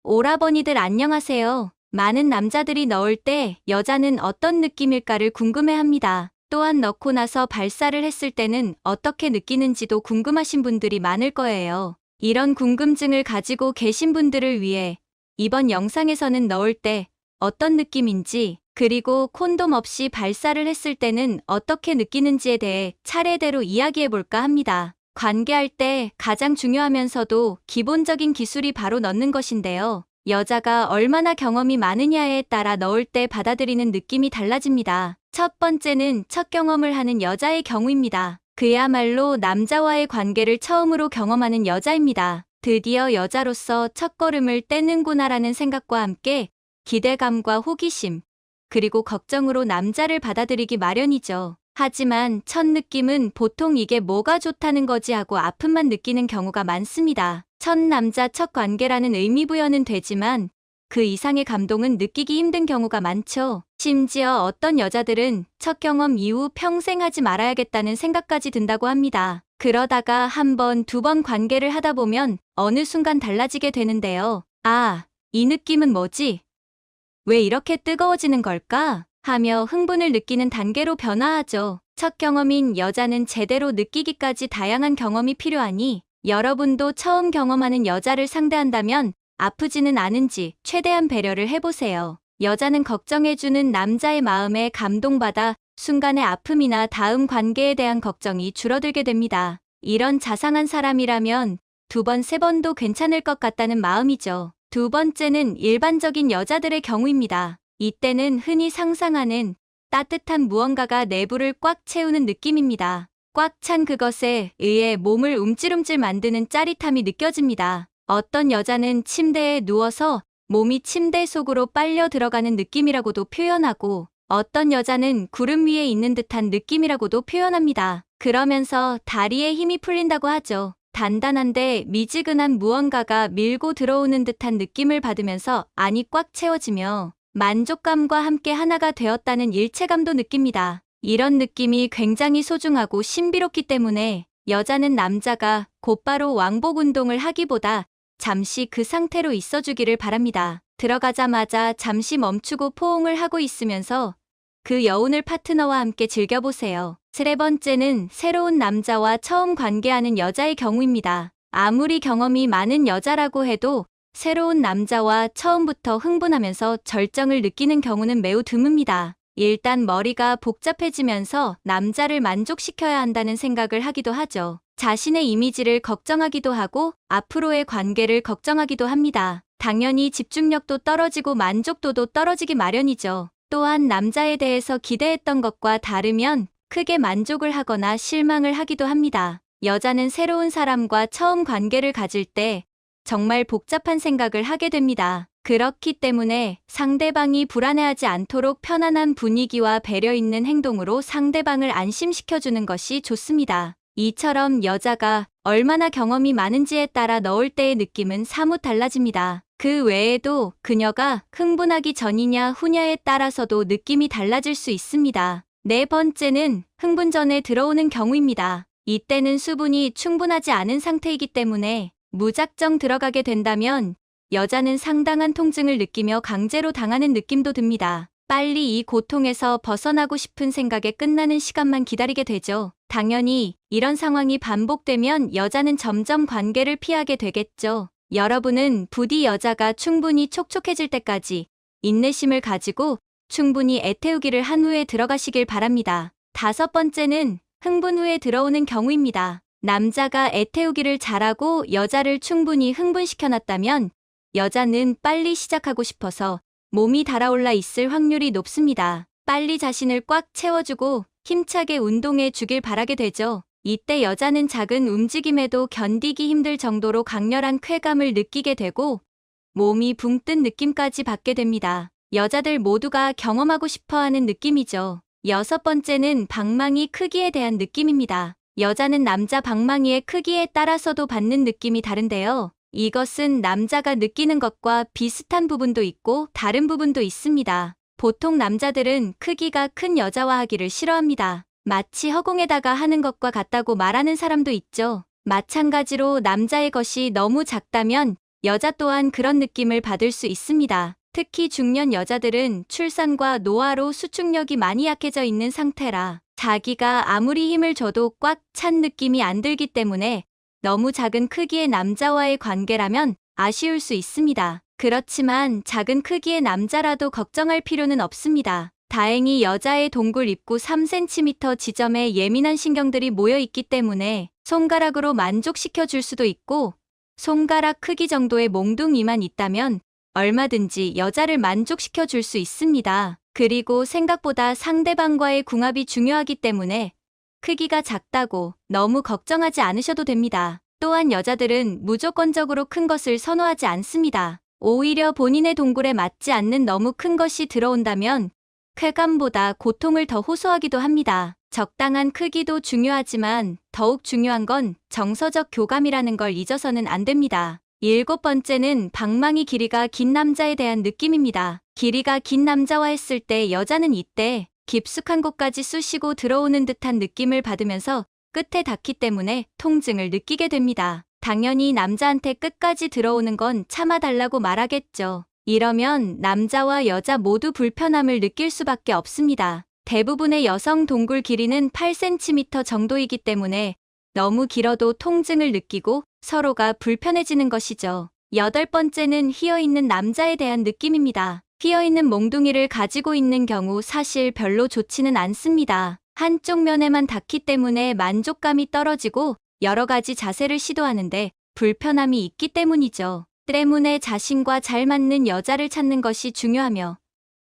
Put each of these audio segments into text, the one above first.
오라버니들 안녕하세요. 많은 남자들이 넣을 때 여자는 어떤 느낌일까를 궁금해합니다. 또한 넣고 나서 발사를 했을 때는 어떻게 느끼는지도 궁금하신 분들이 많을 거예요. 이런 궁금증을 가지고 계신 분들을 위해 이번 영상에서는 넣을 때 어떤 느낌인지, 그리고 콘돔 없이 발사를 했을 때는 어떻게 느끼는지에 대해 차례대로 이야기해볼까 합니다. 관계할 때 가장 중요하면서도 기본적인 기술이 바로 넣는 것인데요. 여자가 얼마나 경험이 많으냐에 따라 넣을 때 받아들이는 느낌이 달라집니다. 첫 번째는 첫 경험을 하는 여자의 경우입니다. 그야말로 남자와의 관계를 처음으로 경험하는 여자입니다. 드디어 여자로서 첫걸음을 떼는구나라는 생각과 함께 기대감과 호기심, 그리고 걱정으로 남자를 받아들이기 마련이죠. 하지만 첫 느낌은 보통 이게 뭐가 좋다는 거지 하고 아픔만 느끼는 경우가 많습니다. 첫 남자 첫 관계라는 의미 부여는 되지만 그 이상의 감동은 느끼기 힘든 경우가 많죠. 심지어 어떤 여자들은 첫 경험 이후 평생 하지 말아야겠다는 생각까지 든다고 합니다. 그러다가 한 번, 두 번 관계를 하다 보면 어느 순간 달라지게 되는데요. 아, 이 느낌은 뭐지? 왜 이렇게 뜨거워지는 걸까? 하며 흥분을 느끼는 단계로 변화하죠. 첫 경험인 여자는 제대로 느끼기까지 다양한 경험이 필요하니 여러분도 처음 경험하는 여자를 상대한다면 아프지는 않은지 최대한 배려를 해보세요. 여자는 걱정해주는 남자의 마음에 감동받아 순간의 아픔이나 다음 관계에 대한 걱정이 줄어들게 됩니다. 이런 자상한 사람이라면 두 번, 세 번도 괜찮을 것 같다는 마음이죠. 두 번째는 일반적인 여자들의 경우입니다. 이때는 흔히 상상하는 따뜻한 무언가가 내부를 꽉 채우는 느낌입니다. 꽉 찬 그것에 의해 몸을 움찔움찔 만드는 짜릿함이 느껴집니다. 어떤 여자는 침대에 누워서 몸이 침대 속으로 빨려 들어가는 느낌이라고도 표현하고, 어떤 여자는 구름 위에 있는 듯한 느낌이라고도 표현합니다. 그러면서 다리에 힘이 풀린다고 하죠. 단단한데 미지근한 무언가가 밀고 들어오는 듯한 느낌을 받으면서 안이 꽉 채워지며 만족감과 함께 하나가 되었다는 일체감도 느낍니다. 이런 느낌이 굉장히 소중하고 신비롭기 때문에 여자는 남자가 곧바로 왕복 운동을 하기보다 잠시 그 상태로 있어주기를 바랍니다. 들어가자마자 잠시 멈추고 포옹을 하고 있으면서 그 여운을 파트너와 함께 즐겨보세요. 세 번째는 새로운 남자와 처음 관계하는 여자의 경우입니다. 아무리 경험이 많은 여자라고 해도 새로운 남자와 처음부터 흥분하면서 절정을 느끼는 경우는 매우 드뭅니다. 일단 머리가 복잡해지면서 남자를 만족시켜야 한다는 생각을 하기도 하죠. 자신의 이미지를 걱정하기도 하고 앞으로의 관계를 걱정하기도 합니다. 당연히 집중력도 떨어지고 만족도도 떨어지기 마련이죠. 또한 남자에 대해서 기대했던 것과 다르면 크게 만족을 하거나 실망을 하기도 합니다. 여자는 새로운 사람과 처음 관계를 가질 때 정말 복잡한 생각을 하게 됩니다. 그렇기 때문에 상대방이 불안해하지 않도록 편안한 분위기와 배려 있는 행동으로 상대방을 안심시켜주는 것이 좋습니다. 이처럼 여자가 얼마나 경험이 많은지에 따라 넣을 때의 느낌은 사뭇 달라집니다. 그 외에도 그녀가 흥분하기 전이냐 후냐에 따라서도 느낌이 달라질 수 있습니다. 네 번째는 흥분 전에 들어오는 경우입니다. 이때는 수분이 충분하지 않은 상태이기 때문에 무작정 들어가게 된다면 여자는 상당한 통증을 느끼며 강제로 당하는 느낌도 듭니다. 빨리 이 고통에서 벗어나고 싶은 생각에 끝나는 시간만 기다리게 되죠. 당연히 이런 상황이 반복되면 여자는 점점 관계를 피하게 되겠죠. 여러분은 부디 여자가 충분히 촉촉해질 때까지 인내심을 가지고 충분히 애태우기를 한 후에 들어가시길 바랍니다. 다섯 번째는 흥분 후에 들어오는 경우입니다. 남자가 애태우기를 잘하고 여자를 충분히 흥분시켜놨다면 여자는 빨리 시작하고 싶어서 몸이 달아올라 있을 확률이 높습니다. 빨리 자신을 꽉 채워주고 힘차게 운동해 주길 바라게 되죠. 이때 여자는 작은 움직임에도 견디기 힘들 정도로 강렬한 쾌감을 느끼게 되고 몸이 붕 뜬 느낌까지 받게 됩니다. 여자들 모두가 경험하고 싶어하는 느낌이죠. 여섯 번째는 방망이 크기에 대한 느낌입니다. 여자는 남자 방망이의 크기에 따라서도 받는 느낌이 다른데요. 이것은 남자가 느끼는 것과 비슷한 부분도 있고 다른 부분도 있습니다. 보통 남자들은 크기가 큰 여자와 하기를 싫어합니다. 마치 허공에다가 하는 것과 같다고 말하는 사람도 있죠. 마찬가지로 남자의 것이 너무 작다면 여자 또한 그런 느낌을 받을 수 있습니다. 특히 중년 여자들은 출산과 노화로 수축력이 많이 약해져 있는 상태라 자기가 아무리 힘을 줘도 꽉 찬 느낌이 안 들기 때문에 너무 작은 크기의 남자와의 관계라면 아쉬울 수 있습니다. 그렇지만 작은 크기의 남자라도 걱정할 필요는 없습니다. 다행히 여자의 동굴 입구 3cm 지점에 예민한 신경들이 모여 있기 때문에 손가락으로 만족시켜 줄 수도 있고 손가락 크기 정도의 몽둥이만 있다면 얼마든지 여자를 만족시켜 줄 수 있습니다. 그리고 생각보다 상대방과의 궁합이 중요하기 때문에 크기가 작다고 너무 걱정하지 않으셔도 됩니다. 또한 여자들은 무조건적으로 큰 것을 선호하지 않습니다. 오히려 본인의 동굴에 맞지 않는 너무 큰 것이 들어온다면 쾌감보다 고통을 더 호소하기도 합니다. 적당한 크기도 중요하지만 더욱 중요한 건 정서적 교감이라는 걸 잊어서는 안 됩니다. 7번째는 방망이 길이가 긴 남자에 대한 느낌입니다. 길이가 긴 남자와 했을 때 여자는 이때 깊숙한 곳까지 쑤시고 들어오는 듯한 느낌을 받으면서 끝에 닿기 때문에 통증을 느끼게 됩니다. 당연히 남자한테 끝까지 들어오는 건 참아달라고 말하겠죠. 이러면 남자와 여자 모두 불편함을 느낄 수밖에 없습니다. 대부분의 여성 동굴 길이는 8cm 정도이기 때문에 너무 길어도 통증을 느끼고 서로가 불편해지는 것이죠. 8번째는 휘어있는 남자에 대한 느낌입니다. 휘어있는 몽둥이를 가지고 있는 경우 사실 별로 좋지는 않습니다. 한쪽 면에만 닿기 때문에 만족감이 떨어지고 여러 가지 자세를 시도하는데 불편함이 있기 때문이죠. 때문에 자신과 잘 맞는 여자를 찾는 것이 중요하며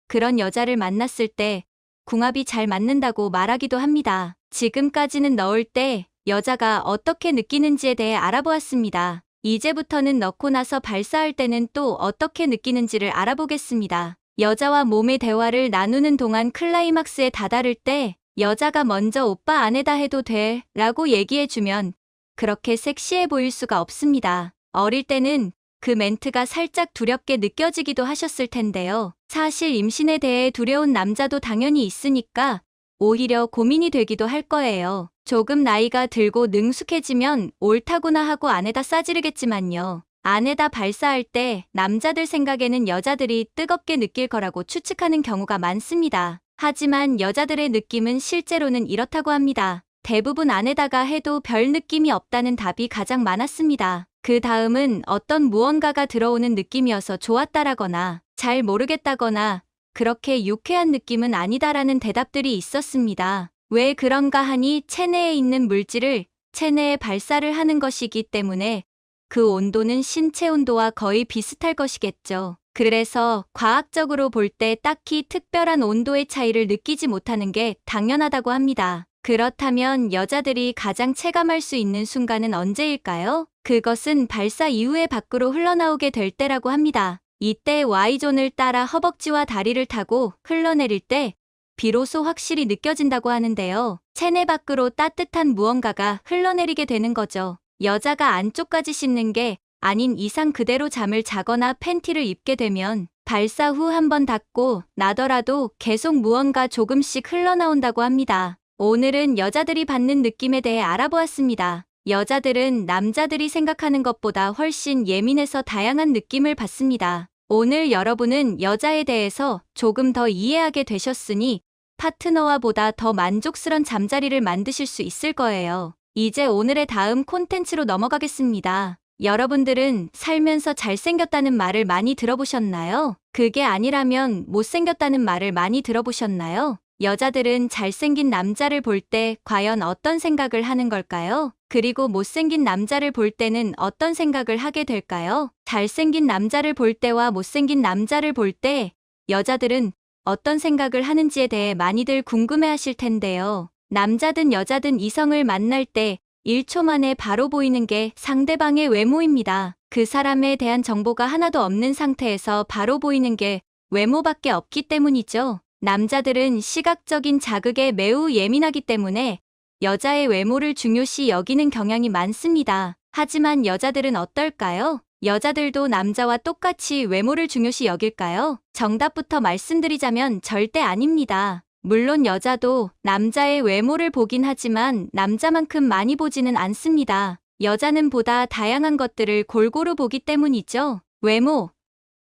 그런 여자를 만났을 때 궁합이 잘 맞는다고 말하기도 합니다. 지금까지는 넣을 때 여자가 어떻게 느끼는지에 대해 알아보았습니다. 이제부터는 넣고 나서 발사할 때는 또 어떻게 느끼는지를 알아보겠습니다. 여자와 몸의 대화를 나누는 동안 클라이막스에 다다를 때 여자가 먼저 오빠 안에다 해도 돼 라고 얘기해주면 그렇게 섹시해 보일 수가 없습니다. 어릴 때는 그 멘트가 살짝 두렵게 느껴지기도 하셨을 텐데요. 사실 임신에 대해 두려운 남자도 당연히 있으니까 오히려 고민이 되기도 할 거예요. 조금 나이가 들고 능숙해지면 옳다구나 하고 안에다 싸지르겠지만요. 안에다 발사할 때 남자들 생각에는 여자들이 뜨겁게 느낄 거라고 추측하는 경우가 많습니다. 하지만 여자들의 느낌은 실제로는 이렇다고 합니다. 대부분 안에다가 해도 별 느낌이 없다는 답이 가장 많았습니다. 그 다음은 어떤 무언가가 들어오는 느낌이어서 좋았다라거나 잘 모르겠다거나 그렇게 유쾌한 느낌은 아니다라는 대답들이 있었습니다. 왜 그런가 하니 체내에 있는 물질을 체내에 발사를 하는 것이기 때문에 그 온도는 신체 온도와 거의 비슷할 것이겠죠. 그래서 과학적으로 볼 때 딱히 특별한 온도의 차이를 느끼지 못하는 게 당연하다고 합니다. 그렇다면 여자들이 가장 체감할 수 있는 순간은 언제일까요? 그것은 발사 이후에 밖으로 흘러나오게 될 때라고 합니다. 이때 Y존을 따라 허벅지와 다리를 타고 흘러내릴 때 비로소 확실히 느껴진다고 하는데요. 체내 밖으로 따뜻한 무언가가 흘러내리게 되는 거죠. 여자가 안쪽까지 씻는 게 아닌 이상 그대로 잠을 자거나 팬티를 입게 되면 발사 후 한 번 닫고 나더라도 계속 무언가 조금씩 흘러나온다고 합니다. 오늘은 여자들이 받는 느낌에 대해 알아보았습니다. 여자들은 남자들이 생각하는 것보다 훨씬 예민해서 다양한 느낌을 받습니다. 오늘 여러분은 여자에 대해서 조금 더 이해하게 되셨으니 파트너와 보다 더 만족스런 잠자리를 만드실 수 있을 거예요. 이제 오늘의 다음 콘텐츠로 넘어가겠습니다. 여러분들은 살면서 잘생겼다는 말을 많이 들어보셨나요? 그게 아니라면 못생겼다는 말을 많이 들어보셨나요? 여자들은 잘생긴 남자를 볼 때 과연 어떤 생각을 하는 걸까요? 그리고 못생긴 남자를 볼 때는 어떤 생각을 하게 될까요? 잘생긴 남자를 볼 때와 못생긴 남자를 볼 때 여자들은 어떤 생각을 하는지에 대해 많이들 궁금해하실 텐데요. 남자든 여자든 이성을 만날 때 1초 만에 바로 보이는 게 상대방의 외모입니다. 그 사람에 대한 정보가 하나도 없는 상태에서 바로 보이는 게 외모밖에 없기 때문이죠. 남자들은 시각적인 자극에 매우 예민하기 때문에 여자의 외모를 중요시 여기는 경향이 많습니다. 하지만 여자들은 어떨까요? 여자들도 남자와 똑같이 외모를 중요시 여길까요? 정답부터 말씀드리자면 절대 아닙니다. 물론 여자도 남자의 외모를 보긴 하지만 남자만큼 많이 보지는 않습니다. 여자는 보다 다양한 것들을 골고루 보기 때문이죠. 외모,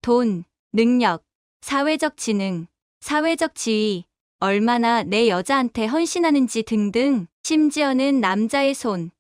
돈, 능력, 사회적 지능, 사회적 지위, 얼마나 내 여자한테 헌신하는지 등등, 심지어는 남자의 손,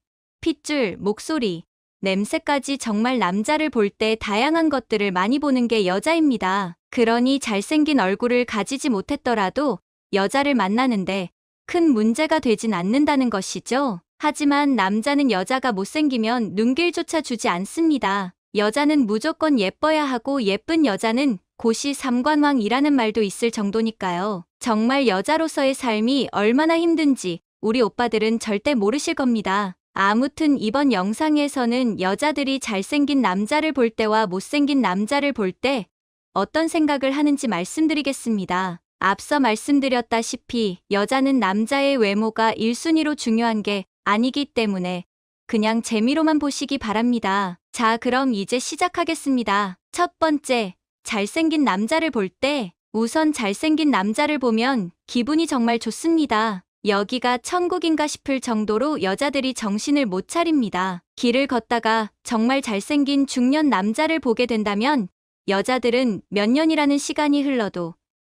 핏줄, 목소리, 냄새까지 정말 남자를 볼 때 다양한 것들을 많이 보는 게 여자입니다. 그러니 잘생긴 얼굴을 가지지 못했더라도 여자를 만나는데 큰 문제가 되진 않는다는 것이죠. 하지만 남자는 여자가 못생기면 눈길조차 주지 않습니다. 여자는 무조건 예뻐야 하고 예쁜 여자는 고시 삼관왕이라는 말도 있을 정도니까요. 정말 여자로서의 삶이 얼마나 힘든지 우리 오빠들은 절대 모르실 겁니다. 아무튼 이번 영상에서는 여자들이 잘생긴 남자를 볼 때와 못생긴 남자를 볼 때 어떤 생각을 하는지 말씀드리겠습니다. 앞서 말씀드렸다시피 여자는 남자의 외모가 1순위로 중요한 게 아니기 때문에 그냥 재미로만 보시기 바랍니다. 자, 그럼 이제 시작하겠습니다. 첫 번째, 잘생긴 남자를 볼 때 우선 잘생긴 남자를 보면 기분이 정말 좋습니다. 여기가 천국인가 싶을 정도로 여자들이 정신을 못 차립니다. 길을 걷다가 정말 잘생긴 중년 남자를 보게 된다면 여자들은 몇 년이라는 시간이 흘러도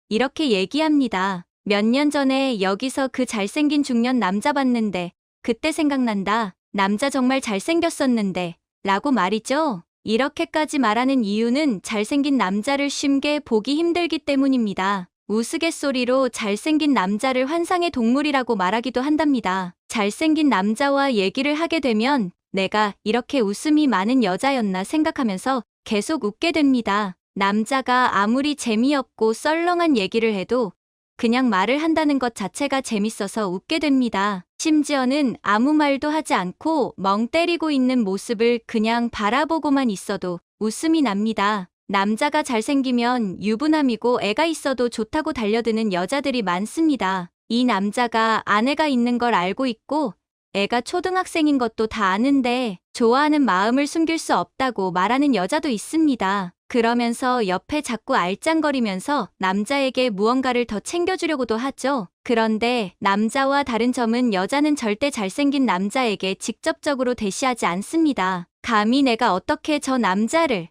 이렇게 얘기합니다. 몇 년 전에 여기서 그 잘생긴 중년 남자 봤는데 그때 생각난다. 남자 정말 잘생겼었는데 라고 말이죠. 이렇게까지 말하는 이유는 잘생긴 남자를 쉽게 보기 힘들기 때문입니다. 우스갯소리로 잘생긴 남자를 환상의 동물이라고 말하기도 한답니다. 잘생긴 남자와 얘기를 하게 되면 내가 이렇게 웃음이 많은 여자였나 생각하면서 계속 웃게 됩니다. 남자가 아무리 재미없고 썰렁한 얘기를 해도 그냥 말을 한다는 것 자체가 재밌어서 웃게 됩니다. 심지어는 아무 말도 하지 않고 멍 때리고 있는 모습을 그냥 바라보고만 있어도 웃음이 납니다. 남자가 잘생기면 유부남이고 애가 있어도 좋다고 달려드는 여자들이 많습니다. 이 남자가 아내가 있는 걸 알고 있고 애가 초등학생인 것도 다 아는데 좋아하는 마음을 숨길 수 없다고 말하는 여자도 있습니다. 그러면서 옆에 자꾸 알짱거리면서 남자에게 무언가를 더 챙겨주려고도 하죠. 그런데 남자와 다른 점은 여자는 절대 잘생긴 남자에게 직접적으로 대시하지 않습니다. 감히 내가 어떻게 저 남자를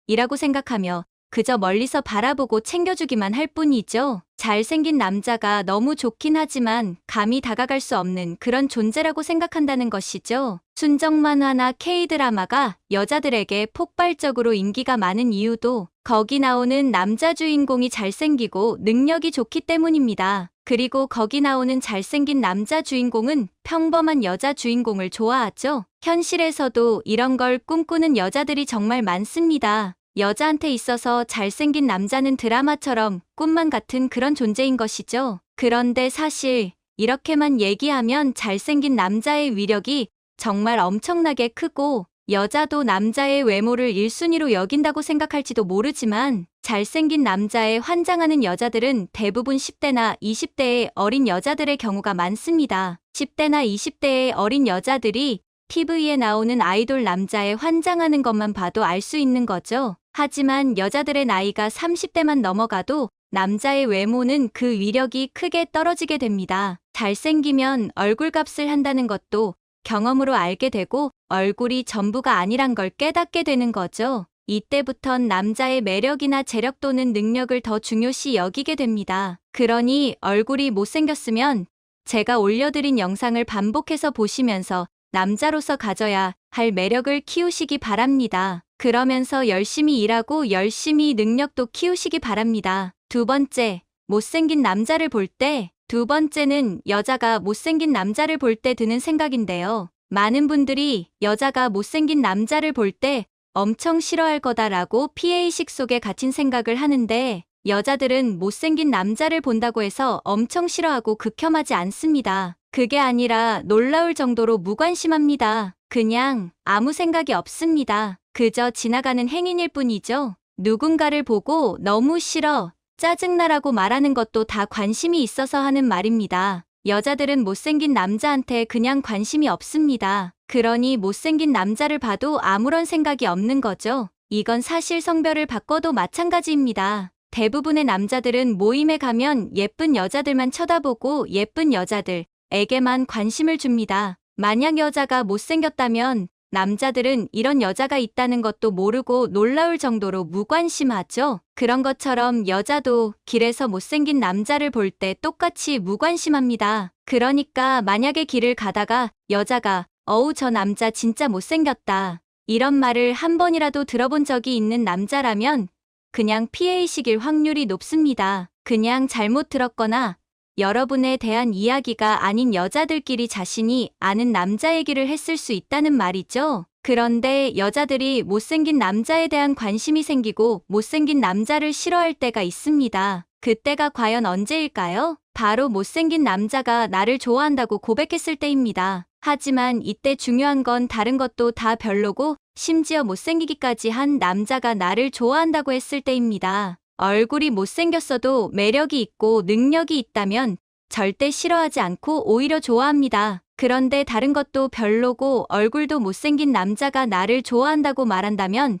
이라고 생각하며 그저 멀리서 바라보고 챙겨주기만 할 뿐이죠. 잘생긴 남자가 너무 좋긴 하지만 감히 다가갈 수 없는 그런 존재라고 생각한다는 것이죠. 순정 만화나 K-드라마가 여자들에게 폭발적으로 인기가 많은 이유도 거기 나오는 남자 주인공이 잘생기고 능력이 좋기 때문입니다. 그리고 거기 나오는 잘생긴 남자 주인공은 평범한 여자 주인공을 좋아하죠. 현실에서도 이런 걸 꿈꾸는 여자들이 정말 많습니다. 여자한테 있어서 잘생긴 남자는 드라마처럼 꿈만 같은 그런 존재인 것이죠. 그런데 사실 이렇게만 얘기하면 잘생긴 남자의 위력이 정말 엄청나게 크고 여자도 남자의 외모를 1순위로 여긴다고 생각할지도 모르지만 잘생긴 남자에 환장하는 여자들은 대부분 10대나 20대의 어린 여자들의 경우가 많습니다. 10대나 20대의 어린 여자들이 TV에 나오는 아이돌 남자에 환장하는 것만 봐도 알 수 있는 거죠. 하지만 여자들의 나이가 30대만 넘어가도 남자의 외모는 그 위력이 크게 떨어지게 됩니다. 잘생기면 얼굴값을 한다는 것도 경험으로 알게 되고 얼굴이 전부가 아니란 걸 깨닫게 되는 거죠. 이때부턴 남자의 매력이나 재력 또는 능력을 더 중요시 여기게 됩니다. 그러니 얼굴이 못생겼으면 제가 올려드린 영상을 반복해서 보시면서 남자로서 가져야 할 매력을 키우시기 바랍니다. 그러면서 열심히 일하고 열심히 능력도 키우시기 바랍니다. 두 번째, 못생긴 남자를 볼 때, 두 번째는 여자가 못생긴 남자를 볼 때 드는 생각인데요. 많은 분들이 여자가 못생긴 남자를 볼 때 엄청 싫어할 거다라고 피해의식 속에 갇힌 생각을 하는데 여자들은 못생긴 남자를 본다고 해서 엄청 싫어하고 극혐하지 않습니다. 그게 아니라 놀라울 정도로 무관심합니다. 그냥 아무 생각이 없습니다. 그저 지나가는 행인일 뿐이죠. 누군가를 보고 너무 싫어, 짜증나라고 말하는 것도 다 관심이 있어서 하는 말입니다. 여자들은 못생긴 남자한테 그냥 관심이 없습니다. 그러니 못생긴 남자를 봐도 아무런 생각이 없는 거죠. 이건 사실 성별을 바꿔도 마찬가지입니다. 대부분의 남자들은 모임에 가면 예쁜 여자들만 쳐다보고 예쁜 여자들에게만 관심을 줍니다. 만약 여자가 못생겼다면 남자들은 이런 여자가 있다는 것도 모르고 놀라울 정도로 무관심하죠. 그런 것처럼 여자도 길에서 못생긴 남자를 볼 때 똑같이 무관심합니다. 그러니까 만약에 길을 가다가 여자가 어우 저 남자 진짜 못생겼다 이런 말을 한 번이라도 들어본 적이 있는 남자라면 그냥 피해의식일 확률이 높습니다. 그냥 잘못 들었거나 여러분에 대한 이야기가 아닌 여자들끼리 자신이 아는 남자 얘기를 했을 수 있다는 말이죠. 그런데 여자들이 못생긴 남자에 대한 관심이 생기고 못생긴 남자를 싫어할 때가 있습니다. 그때가 과연 언제일까요? 바로 못생긴 남자가 나를 좋아한다고 고백했을 때입니다. 하지만 이때 중요한 건 다른 것도 다 별로고 심지어 못생기기까지 한 남자가 나를 좋아한다고 했을 때입니다. 얼굴이 못생겼어도 매력이 있고 능력이 있다면 절대 싫어하지 않고 오히려 좋아합니다. 그런데 다른 것도 별로고 얼굴도 못생긴 남자가 나를 좋아한다고 말한다면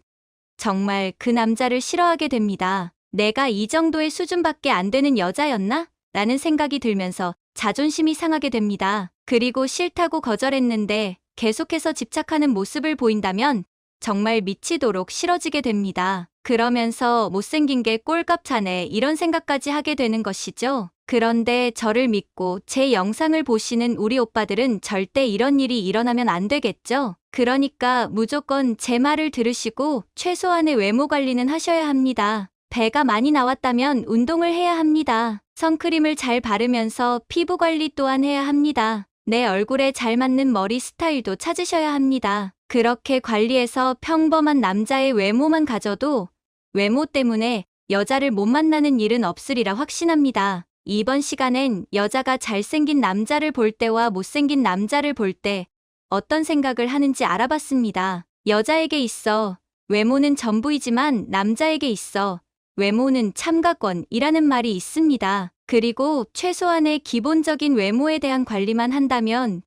정말 그 남자를 싫어하게 됩니다. 내가 이 정도의 수준밖에 안 되는 여자였나? 라는 생각이 들면서 자존심이 상하게 됩니다. 그리고 싫다고 거절했는데 계속해서 집착하는 모습을 보인다면 정말 미치도록 싫어지게 됩니다. 그러면서 못생긴 게 꼴값 차네 이런 생각까지 하게 되는 것이죠. 그런데 저를 믿고 제 영상을 보시는 우리 오빠들은 절대 이런 일이 일어나면 안 되겠죠? 그러니까 무조건 제 말을 들으시고 최소한의 외모 관리는 하셔야 합니다. 배가 많이 나왔다면 운동을 해야 합니다. 선크림을 잘 바르면서 피부 관리 또한 해야 합니다. 내 얼굴에 잘 맞는 머리 스타일도 찾으셔야 합니다. 그렇게 관리해서 평범한 남자의 외모만 가져도 외모 때문에 여자를 못 만나는 일은 없으리라 확신합니다. 이번 시간엔 여자가 잘생긴 남자를 볼 때와 못생긴 남자를 볼 때 어떤 생각을 하는지 알아봤습니다. 여자에게 있어 외모는 전부이지만 남자에게 있어 외모는 참가권이라는 말이 있습니다. 그리고 최소한의 기본적인 외모에 대한 관리만 한다면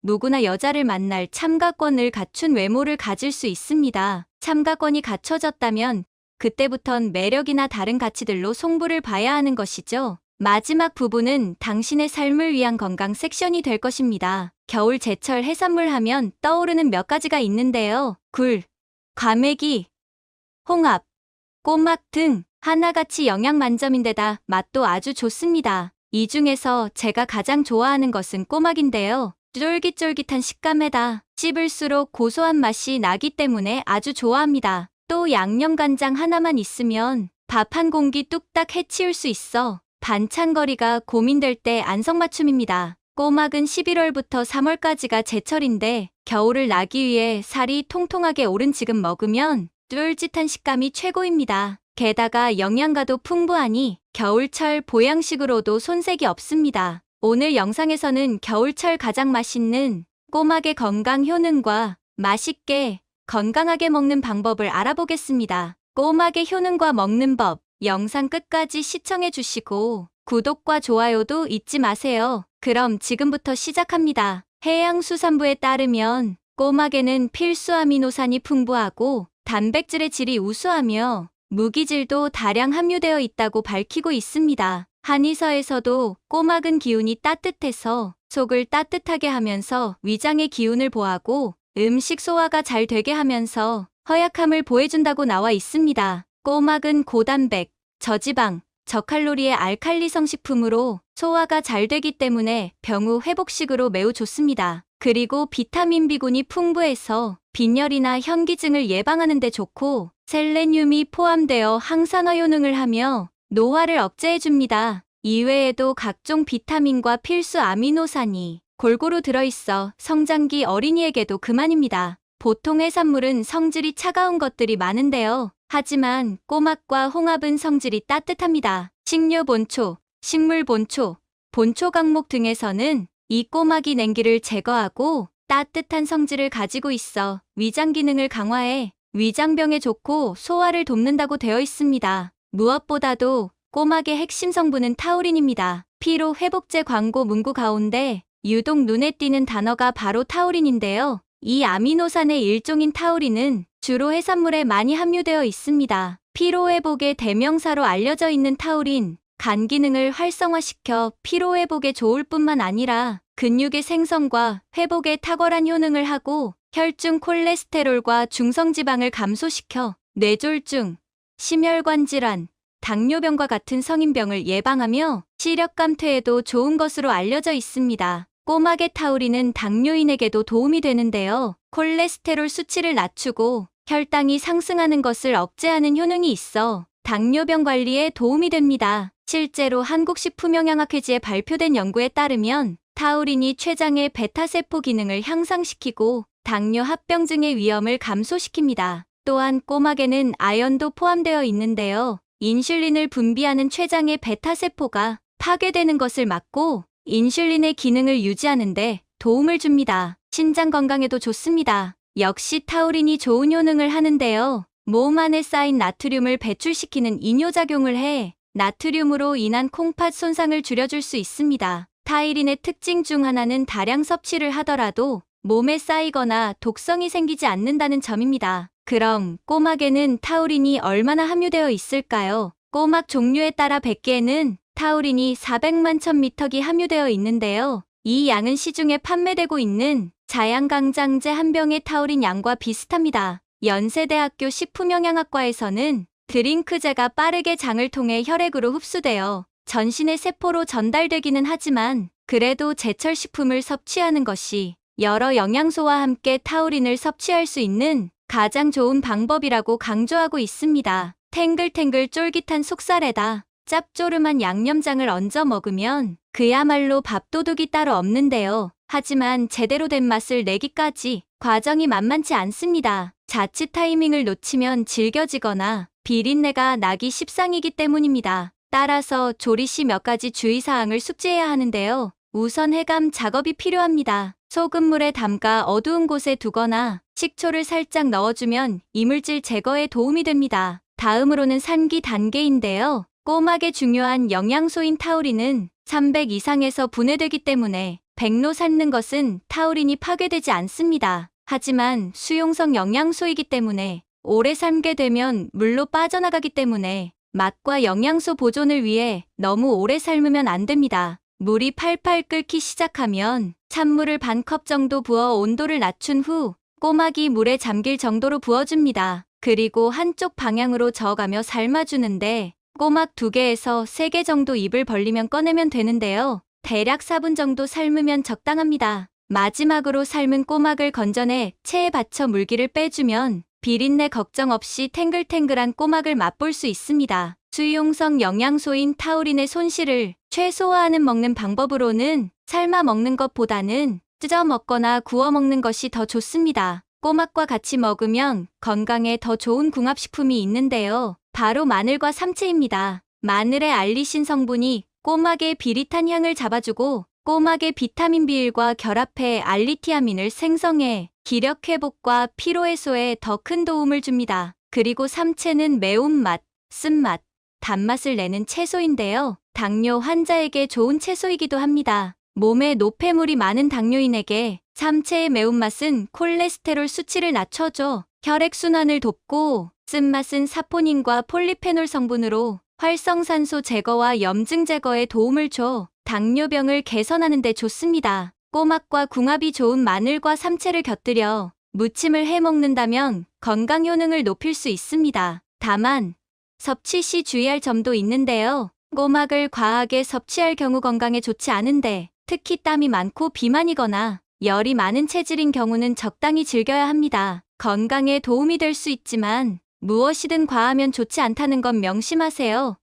누구나 여자를 만날 참가권을 갖춘 외모를 가질 수 있습니다. 참가권이 갖춰졌다면 그때부턴 매력이나 다른 가치들로 승부를 봐야 하는 것이죠. 마지막 부분은 당신의 삶을 위한 건강 섹션이 될 것입니다. 겨울 제철 해산물 하면 떠오르는 몇 가지가 있는데요. 굴, 과메기, 홍합, 꼬막 등 하나같이 영양 만점인데다 맛도 아주 좋습니다. 이 중에서 제가 가장 좋아하는 것은 꼬막인데요. 쫄깃쫄깃한 식감에다 씹을수록 고소한 맛이 나기 때문에 아주 좋아합니다. 또 양념간장 하나만 있으면 밥 한 공기 뚝딱 해치울 수 있어 반찬거리가 고민될 때 안성맞춤입니다. 꼬막은 11월부터 3월까지가 제철인데 겨울을 나기 위해 살이 통통하게 오른 지금 먹으면 쫄깃한 식감이 최고입니다. 게다가 영양가도 풍부하니 겨울철 보양식으로도 손색이 없습니다. 오늘 영상에서는 겨울철 가장 맛있는 꼬막의 건강 효능과 맛있게 건강하게 먹는 방법을 알아보겠습니다. 꼬막의 효능과 먹는 법, 영상 끝까지 시청해 주시고 구독과 좋아요도 잊지 마세요. 그럼 지금부터 시작합니다. 해양수산부에 따르면 꼬막에는 필수 아미노산이 풍부하고 단백질의 질이 우수하며 무기질도 다량 함유되어 있다고 밝히고 있습니다. 한의사에서도 꼬막은 기운이 따뜻해서 속을 따뜻하게 하면서 위장의 기운을 보하고 음식 소화가 잘 되게 하면서 허약함을 보해준다고 나와 있습니다. 꼬막은 고단백, 저지방, 저칼로리의 알칼리성 식품으로 소화가 잘 되기 때문에 병후 회복식으로 매우 좋습니다. 그리고 비타민 B군이 풍부해서 빈혈이나 현기증을 예방하는 데 좋고 셀레늄이 포함되어 항산화 효능을 하며 노화를 억제해줍니다. 이외에도 각종 비타민과 필수 아미노산이 골고루 들어있어 성장기 어린이에게도 그만입니다. 보통 해산물은 성질이 차가운 것들이 많은데요. 하지만 꼬막과 홍합은 성질이 따뜻합니다. 식료 본초, 식물 본초, 본초 강목 등에서는 이 꼬막이 냉기를 제거하고 따뜻한 성질을 가지고 있어 위장 기능을 강화해 위장병에 좋고 소화를 돕는다고 되어 있습니다. 무엇보다도 꼬막의 핵심 성분은 타우린입니다. 피로 회복제 광고 문구 가운데 유독 눈에 띄는 단어가 바로 타우린인데요. 이 아미노산의 일종인 타우린은 주로 해산물에 많이 함유되어 있습니다. 피로회복의 대명사로 알려져 있는 타우린, 간 기능을 활성화시켜 피로회복에 좋을 뿐만 아니라 근육의 생성과 회복에 탁월한 효능을 하고 혈중 콜레스테롤과 중성지방을 감소시켜 뇌졸중, 심혈관 질환, 당뇨병과 같은 성인병을 예방하며 시력 감퇴에도 좋은 것으로 알려져 있습니다. 꼬막의 타우린은 당뇨인에게도 도움이 되는데요. 콜레스테롤 수치를 낮추고 혈당이 상승하는 것을 억제하는 효능이 있어 당뇨병 관리에 도움이 됩니다. 실제로 한국식품영양학회지에 발표된 연구에 따르면 타우린이 췌장의 베타세포 기능을 향상시키고 당뇨 합병증의 위험을 감소시킵니다. 또한 꼬막에는 아연도 포함되어 있는데요. 인슐린을 분비하는 췌장의 베타세포가 파괴되는 것을 막고 인슐린의 기능을 유지하는 데 도움을 줍니다. 신장 건강에도 좋습니다. 역시 타우린이 좋은 효능을 하는데요. 몸 안에 쌓인 나트륨을 배출시키는 이뇨작용을 해 나트륨으로 인한 콩팥 손상을 줄여줄 수 있습니다. 타우린의 특징 중 하나는 다량 섭취를 하더라도 몸에 쌓이거나 독성이 생기지 않는다는 점입니다. 그럼 꼬막에는 타우린이 얼마나 함유되어 있을까요? 꼬막 종류에 따라 100개에는 타우린이 400만 1000미터기 함유되어 있는데요. 이 양은 시중에 판매되고 있는 자양강장제 한 병의 타우린 양과 비슷합니다. 연세대학교 식품영양학과에서는 드링크제가 빠르게 장을 통해 혈액으로 흡수되어 전신의 세포로 전달되기는 하지만 그래도 제철 식품을 섭취하는 것이 여러 영양소와 함께 타우린을 섭취할 수 있는 가장 좋은 방법이라고 강조하고 있습니다. 탱글탱글 쫄깃한 속살에다 짭조름한 양념장을 얹어 먹으면 그야말로 밥도둑이 따로 없는데요. 하지만 제대로 된 맛을 내기까지 과정이 만만치 않습니다. 자칫 타이밍을 놓치면 질겨지거나 비린내가 나기 십상이기 때문입니다. 따라서 조리 시 몇 가지 주의사항을 숙지해야 하는데요. 우선 해감 작업이 필요합니다. 소금물에 담가 어두운 곳에 두거나 식초를 살짝 넣어주면 이물질 제거에 도움이 됩니다. 다음으로는 삶기 단계인데요. 꼬막의 중요한 영양소인 타우린은 300 이상에서 분해되기 때문에 100로 삶는 것은 타우린이 파괴되지 않습니다. 하지만 수용성 영양소이기 때문에 오래 삶게 되면 물로 빠져나가기 때문에 맛과 영양소 보존을 위해 너무 오래 삶으면 안 됩니다. 물이 팔팔 끓기 시작하면 찬물을 반 컵 정도 부어 온도를 낮춘 후 꼬막이 물에 잠길 정도로 부어줍니다. 그리고 한쪽 방향으로 저어가며 삶아주는데 꼬막 2개에서 3개 정도 입을 벌리면 꺼내면 되는데요. 대략 4분 정도 삶으면 적당합니다. 마지막으로 삶은 꼬막을 건져내 체에 받쳐 물기를 빼주면 비린내 걱정 없이 탱글탱글한 꼬막을 맛볼 수 있습니다. 수용성 영양소인 타우린의 손실을 최소화하는 먹는 방법으로는 삶아 먹는 것보다는 찢어 먹거나 구워 먹는 것이 더 좋습니다. 꼬막과 같이 먹으면 건강에 더 좋은 궁합식품이 있는데요. 바로 마늘과 삼채입니다. 마늘의 알리신 성분이 꼬막의 비릿한 향을 잡아주고 꼬막의 비타민 B1과 결합해 알리티아민을 생성해 기력 회복과 피로 해소에 더 큰 도움을 줍니다. 그리고 삼채는 매운맛, 쓴맛, 단맛을 내는 채소인데요. 당뇨 환자에게 좋은 채소이기도 합니다. 몸에 노폐물이 많은 당뇨인에게 삼채의 매운맛은 콜레스테롤 수치를 낮춰줘 혈액순환을 돕고 쓴맛은 사포닌과 폴리페놀 성분으로 활성산소 제거와 염증 제거에 도움을 줘 당뇨병을 개선하는 데 좋습니다. 꼬막과 궁합이 좋은 마늘과 삼채를 곁들여 무침을 해 먹는다면 건강 효능을 높일 수 있습니다. 다만 섭취 시 주의할 점도 있는데요. 꼬막을 과하게 섭취할 경우 건강에 좋지 않은데 특히 땀이 많고 비만이거나 열이 많은 체질인 경우는 적당히 즐겨야 합니다. 건강에 도움이 될 수 있지만 무엇이든 과하면 좋지 않다는 건 명심하세요.